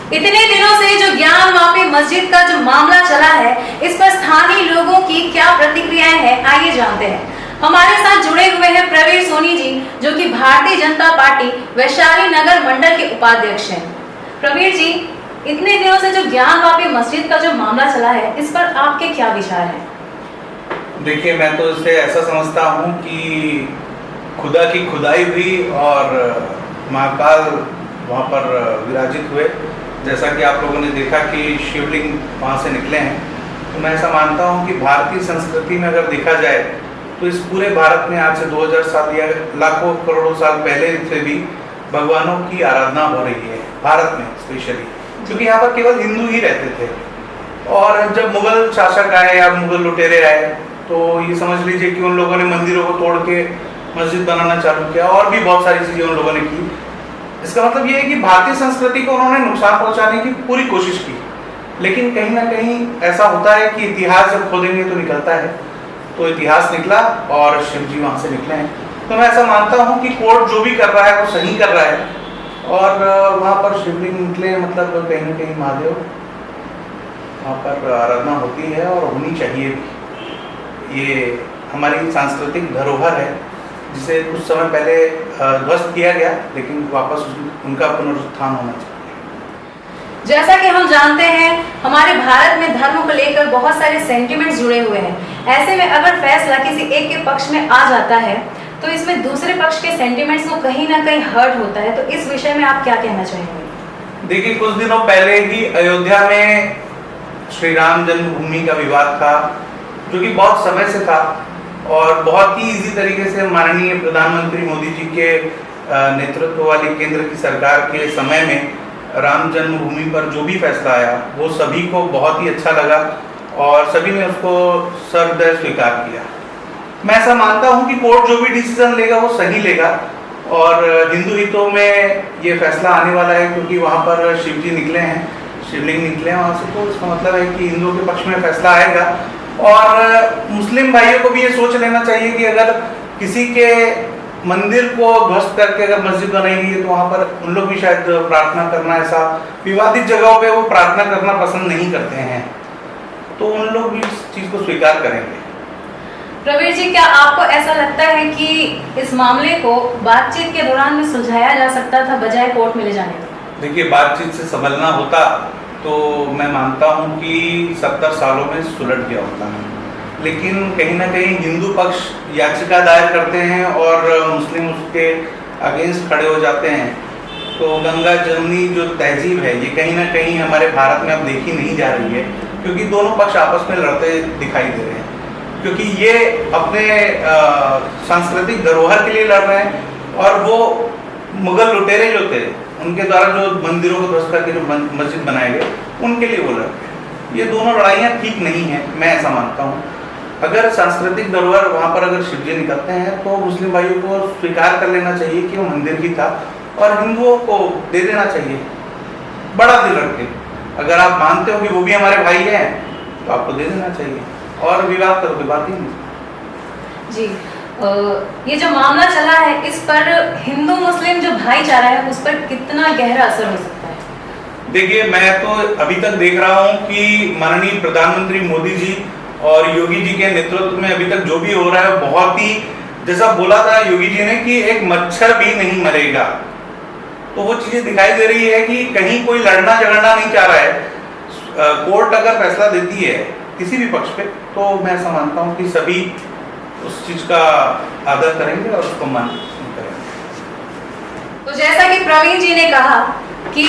इतने दिनों से जो ज्ञानवापी मस्जिद का जो मामला चला है, इस पर स्थानीय लोगों की क्या प्रतिक्रियाएं हैं, आइए जानते हैं। हमारे साथ जुड़े हुए हैं प्रवीर सोनी जी, जो कि भारतीय जनता पार्टी वैशाली नगर मंडल के उपाध्यक्ष हैं। प्रवीर जी, इतने दिनों से जो ज्ञानवापी मस्जिद का जो मामला चला है, इस पर आपके क्या विचार हैं? देखिए, मैं तो इसे ऐसा समझता हूँ कि खुदा की खुदाई हुई और महाकाल वहाँ पर विराजित हुए। जैसा कि आप लोगों ने देखा कि शिवलिंग वहाँ से निकले हैं, तो मैं ऐसा मानता हूँ कि भारतीय संस्कृति में अगर देखा जाए तो इस पूरे भारत में आज से 2000 साल या लाखों करोड़ों साल पहले से भी भगवानों की आराधना हो रही है भारत में स्पेशली, क्योंकि यहाँ पर केवल हिंदू ही रहते थे। और जब मुगल शासक आए या मुगल लुटेरे आए, तो ये समझ लीजिए कि उन लोगों ने मंदिरों को तोड़ के मस्जिद बनाना चालू किया और भी बहुत सारी चीज़ें उन लोगों ने की। इसका मतलब ये है कि भारतीय संस्कृति को उन्होंने नुकसान पहुंचाने की पूरी कोशिश की, लेकिन कहीं ना कहीं ऐसा होता है कि इतिहास जब खोदेंगे तो निकलता है। तो इतिहास निकला और शिव जी वहाँ से निकले हैं। तो मैं ऐसा मानता हूँ कि कोर्ट जो भी कर रहा है वो सही कर रहा है, और वहाँ पर शिवलिंग निकले मतलब कहीं ना कहीं महादेव वहाँ पर आराधना होती है और होनी चाहिए भी। ये हमारी सांस्कृतिक धरोहर है जिसे कुछ समय पहले ध्वस्त किया गया, लेकिन वापस उनका पुनरुत्थान होना चाहिए। जैसा कि हम जानते हैं, हमारे भारत में धर्म को लेकर बहुत सारे सेंटिमेंट्स जुड़े हुए हैं। ऐसे में अगर फैसला किसी एक के पक्ष में आ जाता है, तो इसमें दूसरे पक्ष के सेंटिमेंट्स को कहीं ना कहीं हर्ट होता है। तो इस विषय में आप क्या कहना चाहेंगे? देखिए, कुछ दिनों पहले ही अयोध्या में श्री राम जन्मभूमि का विवाद था, जो कि बहुत समय से था और बहुत ही इजी तरीके से माननीय प्रधानमंत्री मोदी जी के नेतृत्व वाली केंद्र की सरकार के समय में राम जन्मभूमि पर जो भी फैसला आया वो सभी को बहुत ही अच्छा लगा और सभी ने उसको सहृदय स्वीकार किया। मैं ऐसा मानता हूं कि कोर्ट जो भी डिसीजन लेगा वो सही लेगा और हिंदू हितों में ये फैसला आने वाला है, क्योंकि वहाँ पर शिव जी निकले हैं, शिवलिंग निकले हैं वहाँ से, तो इसका मतलब है कि हिंदुओं के पक्ष में फैसला आएगा। और मुस्लिम भाइयों को भी ये सोच लेना चाहिए कि अगर किसी के मंदिर को ध्वस्त करके अगर मस्जिद बनाएंगे तो वहाँ पर उन लोग भी शायद प्रार्थना करना, ऐसा विवादित जगहों पे वो प्रार्थना करना पसंद नहीं करते हैं, तो उन लोग भी इस चीज़ को स्वीकार करेंगे। प्रवीर जी, क्या आपको ऐसा लगता है कि इस मामले को बातचीत के दौरान में सुलझाया जा सकता था बजाय कोर्ट में ले जाने के? देखिए, बातचीत से संभलना होता तो मैं मानता हूँ कि 70 सालों में सुलझ गया होता है, लेकिन कहीं ना कहीं हिंदू पक्ष याचिका दायर करते हैं और मुस्लिम उसके अगेंस्ट खड़े हो जाते हैं। तो गंगा जमुनी जो तहजीब है ये कहीं ना कहीं हमारे भारत में अब देखी नहीं जा रही है, क्योंकि दोनों पक्ष आपस में लड़ते दिखाई दे रहे हैं, क्योंकि ये अपने सांस्कृतिक धरोहर के लिए लड़ रहे हैं और वो मुगल लुटेरे जो थे उनके द्वारा जो मंदिरों को ध्वस्त करके जो मस्जिद बनाए गए उनके लिए वो लड़ रहे हैं। ये दोनों लड़ाइयाँ ठीक नहीं है, मैं ऐसा मानता हूँ। अगर सांस्कृतिक धरोहर वहाँ पर अगर शिवजी निकलते हैं तो मुस्लिम भाइयों को स्वीकार कर लेना चाहिए कि वो मंदिर ही था और हिंदुओं को दे देना चाहिए बड़ा दिल रख के। अगर आप मानते हो कि वो भी हमारे भाई हैं तो आपको दे देना चाहिए और विवाद करो, कोई बात ही नहीं। जी, ये जो मामला चला है इस पर हिंदू मुस्लिम जो भाईचारा है उस पर कितना गहरा असर हो सकता है? देखिए, मैं तो अभी तक देख रहा हूँ कि माननीय प्रधानमंत्री मोदी जी और योगी जी के नेतृत्व में अभी तक जो भी हो रहा है बहुत ही, जैसा बोला था योगी जी ने कि एक मच्छर भी नहीं मरेगा, तो वो चीजें दिखाई दे रही है कि कहीं कोई लड़ना झगड़ना नहीं चाह रहा है। कोर्ट अगर फैसला देती है किसी भी पक्ष पे तो मैं ऐसा मानता हूँ कि सभी उस चीज का आदर करेंगे और उसको मान करेंगे। तो जैसा कि प्रवीण जी ने कहा कि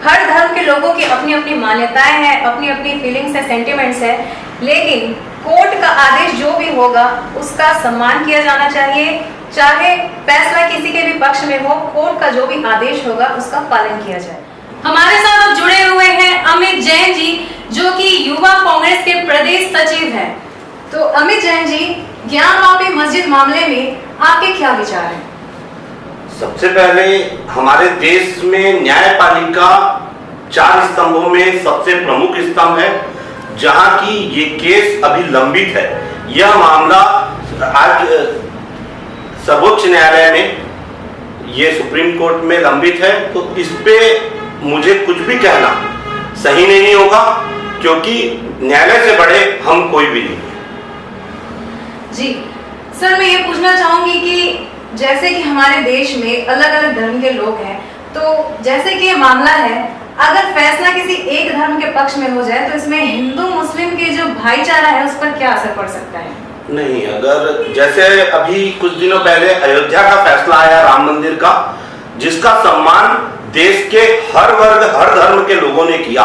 हर धर्म के लोगों की अपनी अपनी मान्यताएं हैं, अपनी अपनी फीलिंग्स है, सेंटिमेंट्स है, लेकिन कोर्ट का आदेश जो भी होगा उसका सम्मान किया जाना चाहिए। चाहे फैसला किसी के भी पक्ष में हो, कोर्ट का जो भी आदेश होगा उसका पालन किया जाए। हमारे साथ अब जुड़े हुए हैं अमित जैन जी, जो कि युवा कांग्रेस के प्रदेश सचिव हैं। तो अमित जैन जी, ज्ञानवापी मस्जिद मामले में आपके क्या विचार हैं? सबसे पहले हमारे देश में न्यायपालिका 4 स्तंभों में सबसे प्रमुख स्तंभ है, जहां की ये केस अभी लंबित है। यह मामला आज सर्वोच्च न्यायालय में, ये सुप्रीम कोर्ट में लंबित है, तो इस पे मुझे कुछ भी कहना सही नहीं होगा, क्योंकि न्यायालय से बड़े हम कोई भी नहीं। जी सर, मैं ये पूछना चाहूंगी कि जैसे कि हमारे देश में अलग अलग धर्म के लोग हैं, तो जैसे कि ये मामला है, अगर फैसला किसी एक धर्म के पक्ष में हो जाए तो इसमें हिंदू मुस्लिम के जो भाईचारा है उस पर क्या असर पड़ सकता है? नहीं, अगर जैसे अभी कुछ दिनों पहले अयोध्या का फैसला आया राम मंदिर का, जिसका सम्मान देश के हर वर्ग हर धर्म के लोगों ने किया,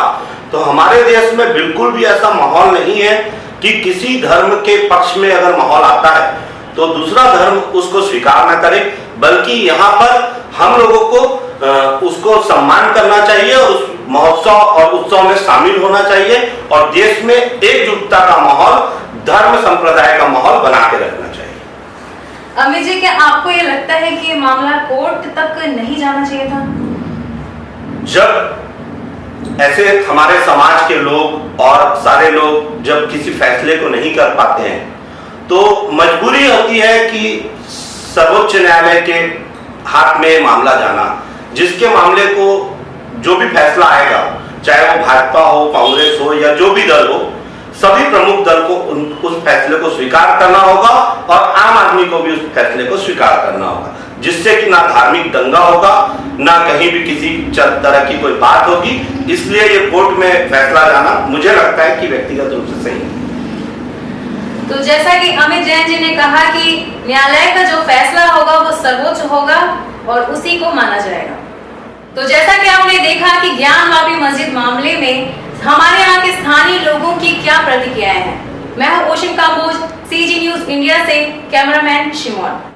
तो हमारे देश में बिल्कुल भी ऐसा माहौल नहीं है कि किसी धर्म के पक्ष में अगर माहौल आता है तो दूसरा धर्म उसको स्वीकार न करे, बल्कि यहाँ पर हम लोगों को उसको सम्मान करना चाहिए और उस महोत्सव और उत्सव में शामिल होना चाहिए और देश में एकजुटता का माहौल, धर्म संप्रदाय का माहौल बना के रखना चाहिए। अमित जी, क्या आपको ये लगता है कि ये मामला कोर्ट तक नहीं जाना चाहिए था? जब ऐसे हमारे समाज के लोग और सारे लोग जब किसी फैसले को नहीं कर पाते हैं तो मजबूरी होती है कि सर्वोच्च न्यायालय के हाथ में मामला जाना, जिसके मामले को जो भी फैसला आएगा, चाहे वो भाजपा हो, कांग्रेस हो या जो भी दल हो, सभी प्रमुख दल को उस फैसले को स्वीकार करना होगा और आम आदमी को भी उस फैसले को स्वीकार करना होगा, जिससे कि ना धार्मिक दंगा होगा, ना कहीं भी किसी तरह की कोई बात होगी। इसलिए ये कोर्ट में फैसला जाना मुझे लगता है कि व्यक्तिगत रूप से सही है। तो जैसा कि अमित जैन जी ने कहा कि न्यायालय का जो फैसला होगा वो सर्वोच्च होगा और उसी को माना जाएगा। तो जैसा कि आपने देखा कि ज्ञानवापी मस्जिद मामले में हमारे यहाँ के स्थानीय लोगों की क्या प्रतिक्रियाएं हैं। मैं हूँ Oshan Kamboj, CG news India से कैमरामैन शिमोन।